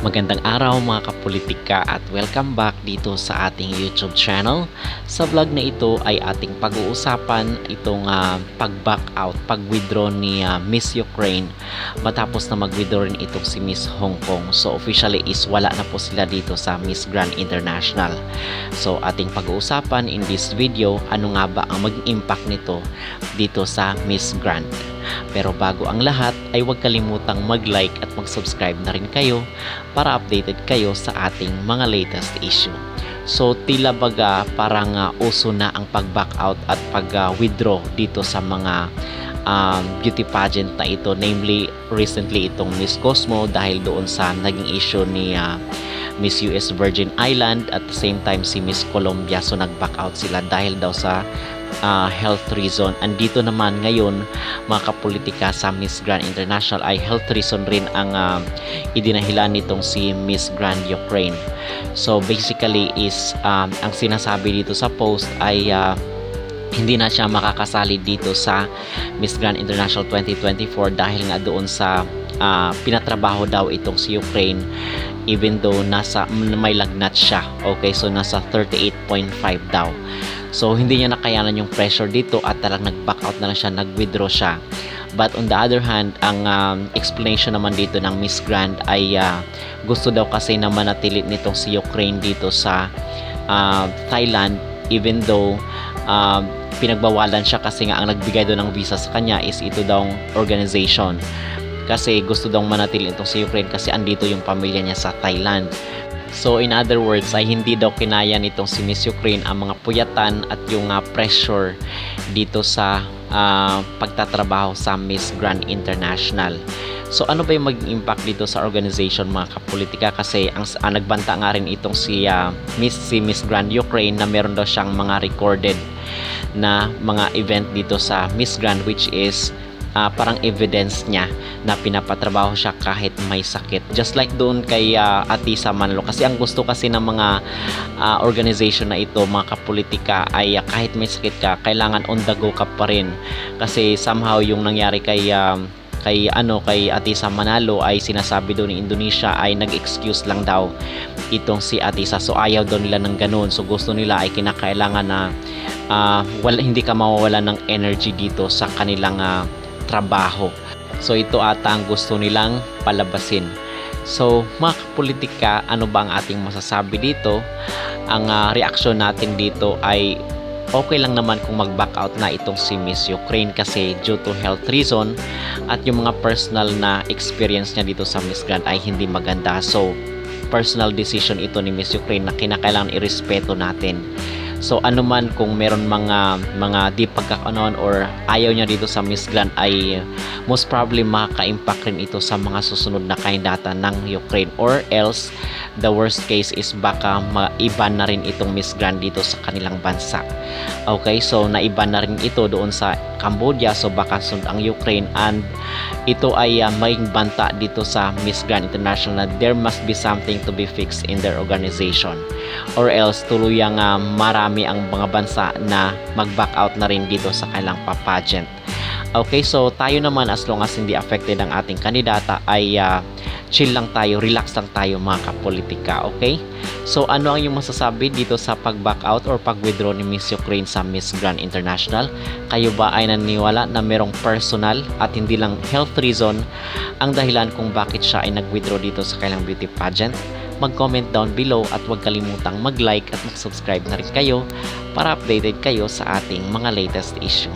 Magandang araw mga kapolitika at welcome back dito sa ating YouTube channel. Sa vlog na ito ay ating pag-uusapan itong pag-back out, pag-withdraw ni Miss Ukraine matapos na mag-withdraw rin itong si Miss Hong Kong. So officially is wala na po sila dito sa Miss Grand International. So ating pag-uusapan in this video, ano nga ba ang mag-impact nito dito sa Miss Grand. Pero bago ang lahat ay huwag kalimutang mag-like at mag-subscribe na rin kayo para updated kayo sa ating mga latest issue. So tila baga parang uso na ang pag-back out at pag-withdraw dito sa mga beauty pageant na ito, namely recently itong Miss Cosmo dahil doon sa naging issue ni Miss US Virgin Island at the same time si Miss Colombia. So nag-back out sila dahil daw sa health reason. Andito naman ngayon mga kapolitika sa Miss Grand International ay health reason rin ang idinahilan nitong si Miss Grand Ukraine. So basically is ang sinasabi dito sa post ay hindi na siya makakasali dito sa Miss Grand International 2024 dahil nga doon sa pinatrabaho daw itong si Ukraine even though may lagnat siya. Okay, so nasa 38.5 daw. So hindi niya nakayanan yung pressure dito at talagang nag-back out na lang siya, nag-withdraw siya. But on the other hand, ang explanation naman dito ng Miss Grand ay gusto daw kasi na manatili nitong si Ukraine dito sa Thailand even though pinagbawalan siya kasi nga ang nagbigay doon ng visa sa kanya is ito daw organization. Kasi gusto daw manatili itong si Ukraine kasi andito yung pamilya niya sa Thailand. So in other words ay hindi daw kinaya nitong si Miss Ukraine ang mga puyatan at yung pressure dito sa pagtatrabaho sa Miss Grand International. So ano ba yung maging impact dito sa organization mga kapolitika, kasi ang nagbanta nga rin itong si Miss Grand Ukraine na meron daw siyang mga recorded na mga event dito sa Miss Grand which is parang evidence niya na pinapatrabaho siya kahit may sakit. Just like doon kay Atisa Manalo. Kasi ang gusto kasi ng mga organization na ito, mga kapolitika, ay kahit may sakit ka, kailangan on the go ka pa rin. Kasi somehow yung nangyari kay Atisa Manalo ay sinasabi doon ni Indonesia ay nag-excuse lang daw itong si Atisa. So ayaw daw nila ng ganun. So gusto nila ay kinakailangan na hindi ka mawawala ng energy dito sa kanilang trabaho. So ito ata ang gusto nilang palabasin. So mga kapolitika, ano ba ang ating masasabi dito? Ang reaksyon natin dito ay okay lang naman kung mag-back out na itong si Miss Ukraine kasi due to health reason at yung mga personal na experience niya dito sa Miss Grand ay hindi maganda. So personal decision ito ni Miss Ukraine na kinakailangan irespeto natin. So ano man kung meron mga di pagkakanoon or ayaw niya dito sa Miss Grand ay most probably makaka-impact rin ito sa mga susunod na kandidata ng Ukraine, or else the worst case is baka maiban na rin itong Miss Grand dito sa kanilang bansa. Okay, so naiban na rin ito doon sa Cambodia, so baka sunod ang Ukraine, and ito ay maging banta dito sa Miss Grand International na there must be something to be fixed in their organization, or else tuluyang marami ang mga bansa na mag-back out na rin dito sa kanilang pageant. Okay, so tayo naman as long as hindi affected ang ating kandidata ay chill lang tayo, relax lang tayo mga kapolitika. Okay, so ano ang iyong masasabi dito sa pag-back out or pag-withdraw ni Miss Ukraine sa Miss Grand International? Kayo ba ay naniniwala na merong personal at hindi lang health reason ang dahilan kung bakit siya ay nag-withdraw dito sa kailang beauty pageant? Mag-comment down below at huwag kalimutang mag-like at mag-subscribe na rin kayo para updated kayo sa ating mga latest issue.